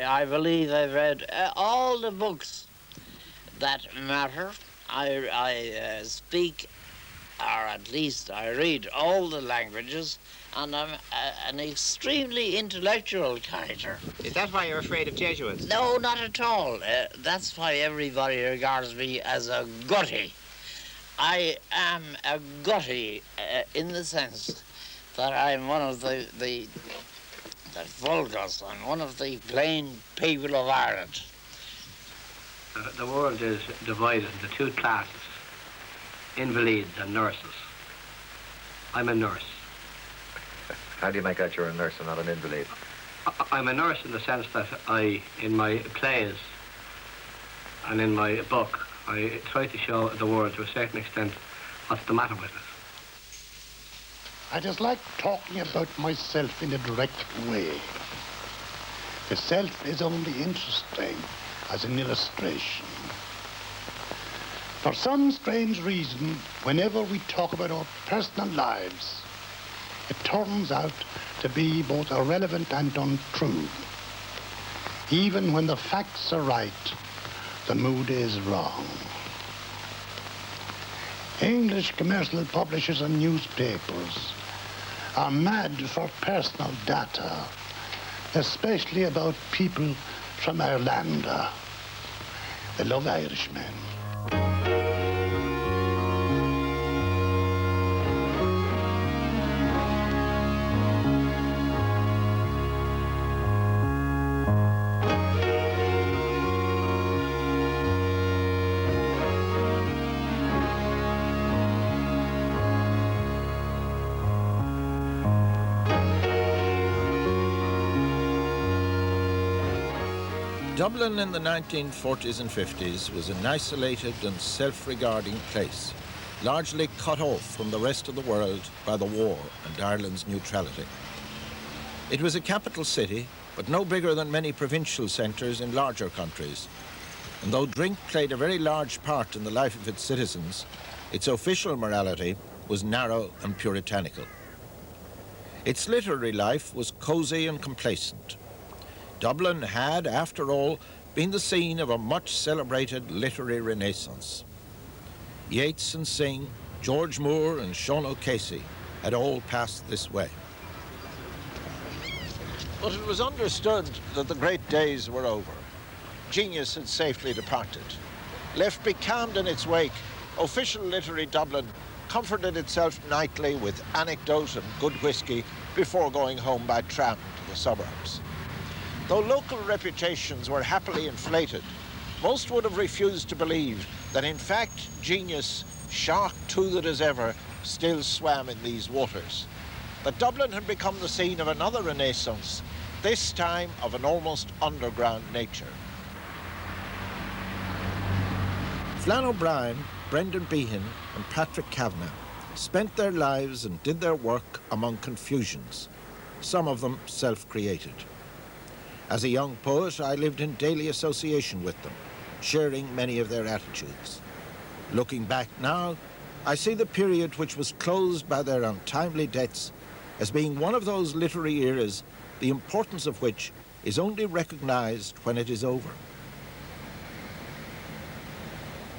I believe I've read all the books that matter. I speak, or at least I read all the languages, and I'm an extremely intellectual character. Is that why you're afraid of Jesuits? No, not at all. That's why everybody regards me as a gutty. I am a gutty in the sense that I'm one of the vulgars. I'm one of the plain people of Ireland. The world is divided into two classes, invalids and nurses. I'm a nurse. How do you make out you're a nurse and not an invalid? I'm a nurse in the sense that in my plays and in my book, I try to show the world to a certain extent what's the matter with it. I just like talking about myself in a direct way. The self is only interesting as an illustration. For some strange reason, whenever we talk about our personal lives, it turns out to be both irrelevant and untrue. Even when the facts are right, the mood is wrong. English commercial publishers and newspapers are mad for personal data, especially about people from Ireland. They love Irishmen. Dublin in the 1940s and 50s was an isolated and self-regarding place, largely cut off from the rest of the world by the war and Ireland's neutrality. It was a capital city, but no bigger than many provincial centres in larger countries. And though drink played a very large part in the life of its citizens, its official morality was narrow and puritanical. Its literary life was cosy and complacent. Dublin had, after all, been the scene of a much celebrated literary renaissance. Yeats and Synge, George Moore and Sean O'Casey had all passed this way. But it was understood that the great days were over. Genius had safely departed. Left becalmed in its wake, official literary Dublin comforted itself nightly with anecdote and good whisky before going home by tram to the suburbs. Though local reputations were happily inflated, most would have refused to believe that in fact genius, shark-toothed as ever, still swam in these waters. That Dublin had become the scene of another renaissance, this time of an almost underground nature. Flann O'Brien, Brendan Behan and Patrick Kavanagh spent their lives and did their work among confusions, some of them self-created. As a young poet, I lived in daily association with them, sharing many of their attitudes. Looking back now, I see the period which was closed by their untimely deaths as being one of those literary eras, the importance of which is only recognized when it is over.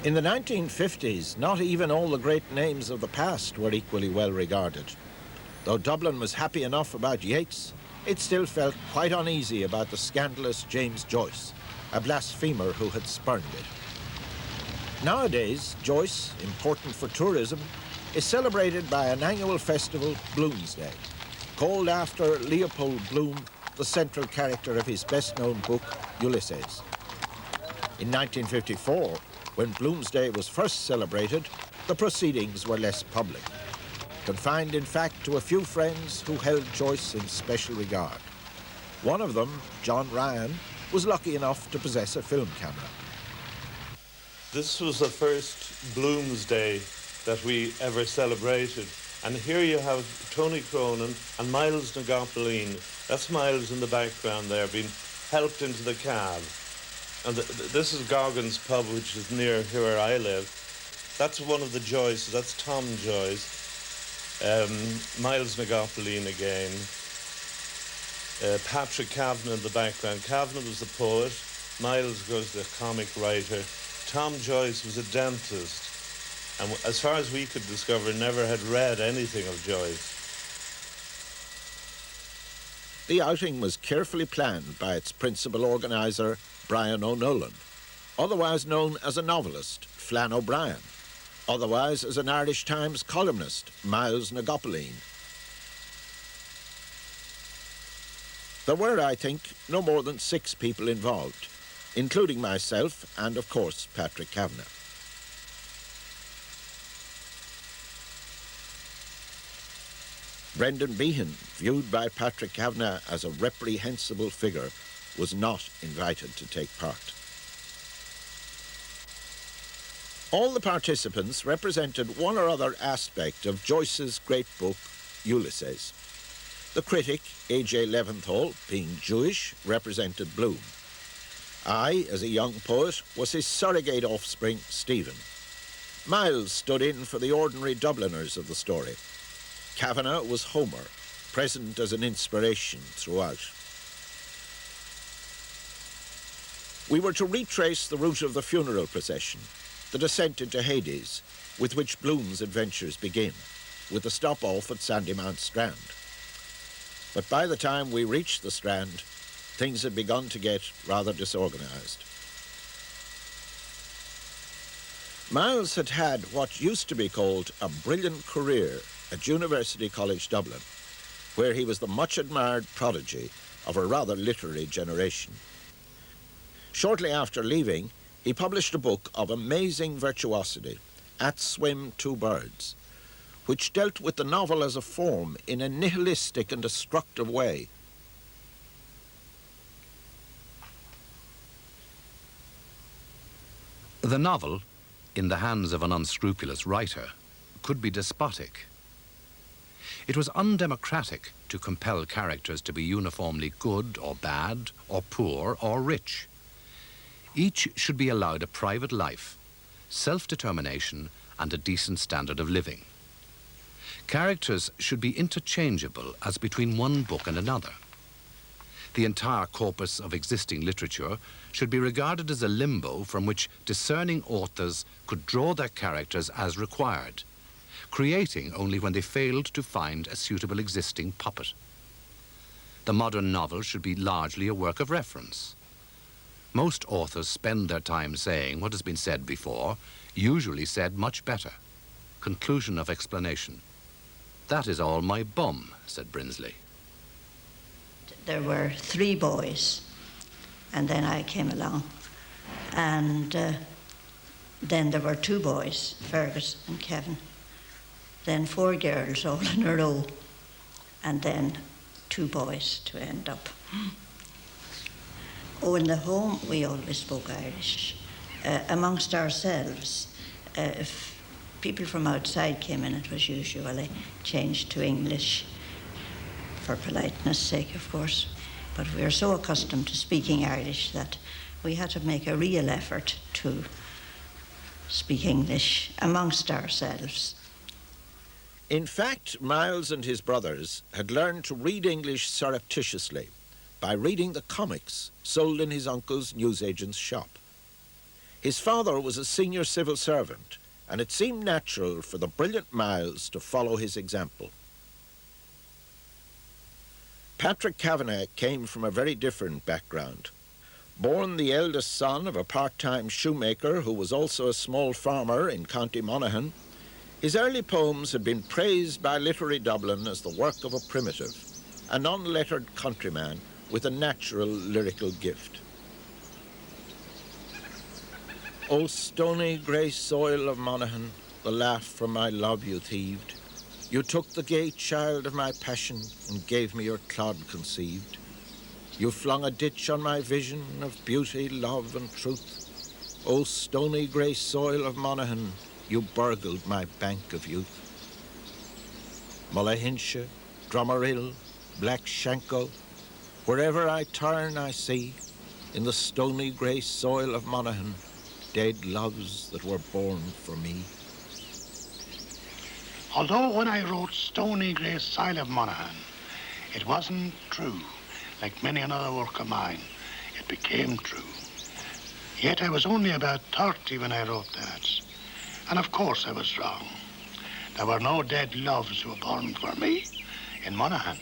In the 1950s, not even all the great names of the past were equally well regarded. Though Dublin was happy enough about Yeats, it still felt quite uneasy about the scandalous James Joyce, a blasphemer who had spurned it. Nowadays, Joyce, important for tourism, is celebrated by an annual festival, Bloomsday, called after Leopold Bloom, the central character of his best-known book, Ulysses. In 1954, when Bloomsday was first celebrated, the proceedings were less public, confined in fact to a few friends who held Joyce in special regard. One of them, John Ryan, was lucky enough to possess a film camera. This was the first Bloomsday that we ever celebrated. And here you have Tony Cronin and Miles na Goppaleen. That's Miles in the background there, being helped into the cab. And this is Gorgon's pub, which is near here where I live. That's one of the Joyces, that's Tom Joyce. Miles na Goppaleen again. Patrick Kavanagh in the background. Kavanagh was the poet, Miles was the comic writer, Tom Joyce was a dentist, and as far as we could discover, never had read anything of Joyce. The outing was carefully planned by its principal organiser, Brian O'Nolan, otherwise known as a novelist, Flann O'Brien, otherwise as an Irish Times columnist, Miles Nagopaleen. There were, I think, no more than 6 people involved, including myself and, of course, Patrick Kavanagh. Brendan Behan, viewed by Patrick Kavanagh as a reprehensible figure, was not invited to take part. All the participants represented one or other aspect of Joyce's great book, Ulysses. The critic, A.J. Leventhal, being Jewish, represented Bloom. I, as a young poet, was his surrogate offspring, Stephen. Miles stood in for the ordinary Dubliners of the story. Kavanagh was Homer, present as an inspiration throughout. We were to retrace the route of the funeral procession, the descent into Hades, with which Bloom's adventures begin, with a stop-off at Sandymount Strand. But by the time we reached the Strand, things had begun to get rather disorganised. Miles had had what used to be called a brilliant career at University College Dublin, where he was the much-admired prodigy of a rather literary generation. Shortly after leaving, he published a book of amazing virtuosity, At Swim Two Birds, which dealt with the novel as a form in a nihilistic and destructive way. The novel, in the hands of an unscrupulous writer, could be despotic. It was undemocratic to compel characters to be uniformly good or bad, or poor or rich. Each should be allowed a private life, self-determination, and a decent standard of living. Characters should be interchangeable as between one book and another. The entire corpus of existing literature should be regarded as a limbo from which discerning authors could draw their characters as required, creating only when they failed to find a suitable existing puppet. The modern novel should be largely a work of reference. Most authors spend their time saying what has been said before, usually said much better. Conclusion of explanation. That is all my bum, said Brinsley. There were 3 boys, and then I came along. And then there were 2 boys, Fergus and Kevin. Then 4 girls all in a row, and then 2 boys to end up. Oh, in the home, we always spoke Irish. Amongst ourselves, if people from outside came in, it was usually changed to English, for politeness' sake, of course. But we were so accustomed to speaking Irish that we had to make a real effort to speak English amongst ourselves. In fact, Miles and his brothers had learned to read English surreptitiously by reading the comics sold in his uncle's newsagent's shop. His father was a senior civil servant, and it seemed natural for the brilliant Miles to follow his example. Patrick Kavanagh came from a very different background. Born the eldest son of a part-time shoemaker who was also a small farmer in County Monaghan, his early poems had been praised by literary Dublin as the work of a primitive, an unlettered countryman with a natural lyrical gift. O stony grey soil of Monaghan, the laugh from my love you thieved. You took the gay child of my passion and gave me your clod conceived. You flung a ditch on my vision of beauty, love and truth. O stony grey soil of Monaghan, you burgled my bank of youth. Mullahinsha, Drummerill, Black Shanko, wherever I turn I see, in the stony grey soil of Monaghan, dead loves that were born for me. Although when I wrote Stony Grey Soil of Monaghan, it wasn't true like many another work of mine, it became true. Yet I was only about 30 when I wrote that. And of course I was wrong. There were no dead loves who were born for me in Monaghan.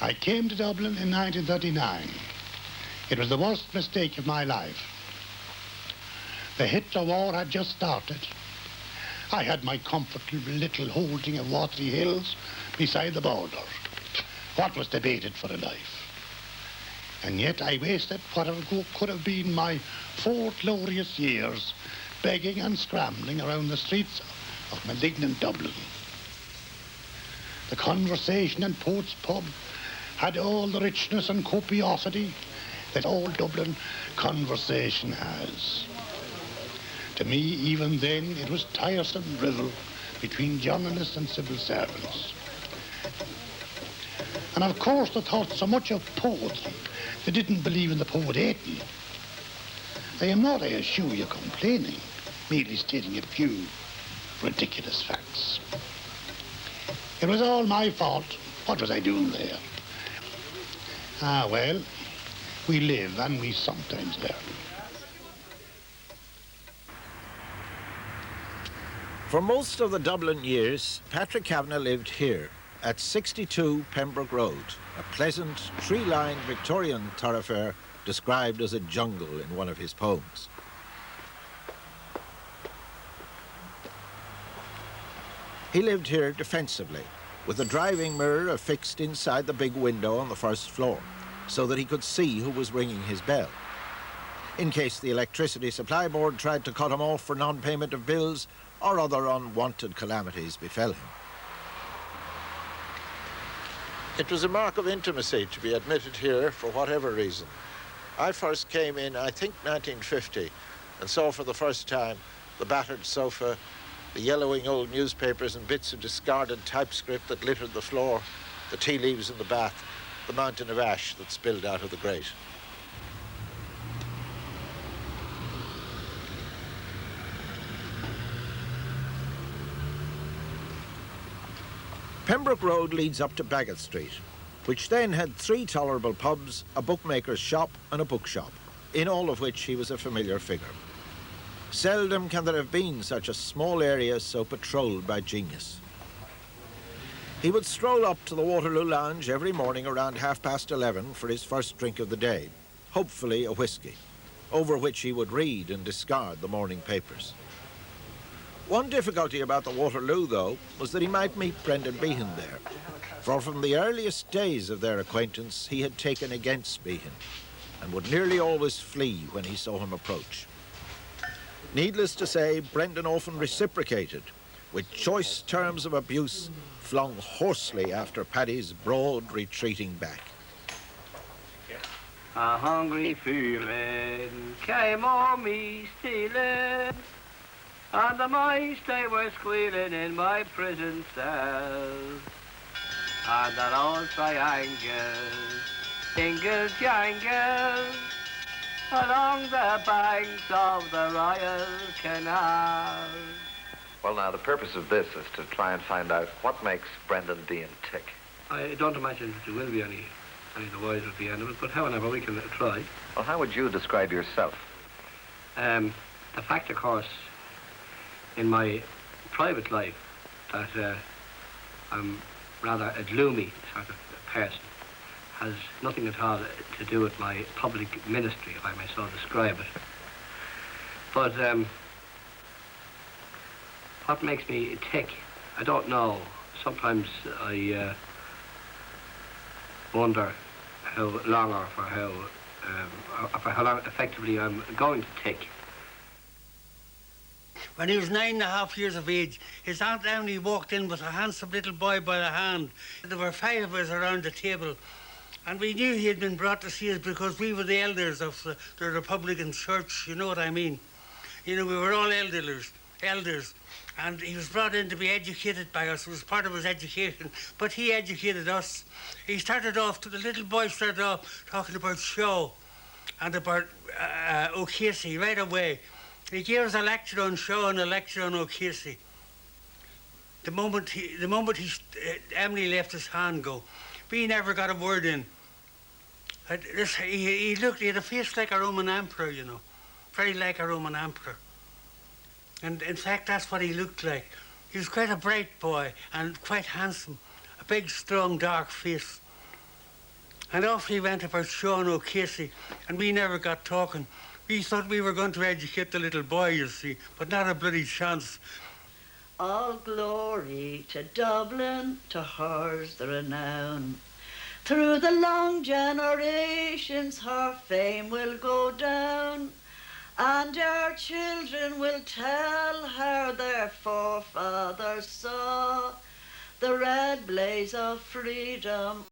I came to Dublin in 1939. It was the worst mistake of my life. The Hitler War had just started. I had my comfortable little holding of Watery Hills beside the border. What was debated for a life? And yet I wasted whatever could have been my 4 glorious years begging and scrambling around the streets of malignant Dublin. The conversation in Poet's Pub had all the richness and copiosity that all Dublin conversation has. To me, even then, it was tiresome drivel between journalists and civil servants. And of course, they thought so much of poetry, they didn't believe in the poet hating. I am not, I assure you, complaining, merely stating a few ridiculous facts. It was all my fault. What was I doing there? Ah, well, we live and we sometimes learn. For most of the Dublin years, Patrick Kavanagh lived here at 62 Pembrook Road, a pleasant, tree-lined Victorian thoroughfare described as a jungle in one of his poems. He lived here defensively, with a driving mirror affixed inside the big window on the first floor, so that he could see who was ringing his bell. In case the electricity supply board tried to cut him off for non-payment of bills or other unwanted calamities befell him. It was a mark of intimacy to be admitted here for whatever reason. I first came in, I think, 1950, and saw for the first time the battered sofa, the yellowing old newspapers and bits of discarded typescript that littered the floor, the tea leaves in the bath, the mountain of ash that spilled out of the grate. Pembrook Road leads up to Bagot Street, which then had 3 tolerable pubs, a bookmaker's shop and a bookshop, in all of which he was a familiar figure. Seldom can there have been such a small area so patrolled by genius. He would stroll up to the Waterloo Lounge every morning around 11:30 for his first drink of the day, hopefully a whisky, over which he would read and discard the morning papers. One difficulty about the Waterloo, though, was that he might meet Brendan Behan there, for from the earliest days of their acquaintance he had taken against Behan, and would nearly always flee when he saw him approach. Needless to say, Brendan often reciprocated, with choice terms of abuse flung hoarsely after Paddy's broad retreating back. A hungry feeling came on me stealing, and the mice they were squealing in my prison cell. And that old triangle, jingle jangle, along the banks of the Royal Canal. Well, now, the purpose of this is to try and find out what makes Brendan Behan tick. I don't imagine that there will be any the wiser at the end of it, but however, we can try. Well, how would you describe yourself? The fact, of course, in my private life, that I'm rather a gloomy sort of person, has nothing at all to do with my public ministry, if I may so describe it. But what makes me tick, I don't know. Sometimes I wonder how long or for how long effectively I'm going to tick. When he was 9.5 years of age, his Aunt Annie walked in with a handsome little boy by the hand. There were 5 of us around the table, and we knew he had been brought to see us because we were the elders of the Republican Church, you know what I mean. You know, we were all elders, and he was brought in to be educated by us. It was part of his education, but he educated us. The little boy started off talking about Shaw and about O'Casey right away. He gave us a lecture on Shaw and a lecture on O'Casey. The moment Emily left his hand go, we never got a word in. He had a face like a Roman emperor, you know, very like a Roman emperor. And in fact, that's what he looked like. He was quite a bright boy and quite handsome, a big, strong, dark face. And off he went about Sean O'Casey, and we never got talking. We thought we were going to educate the little boy, you see, but not a bloody chance. All glory to Dublin, to hers the renown. Through the long generations her fame will go down, and our children will tell how their forefathers saw the red blaze of freedom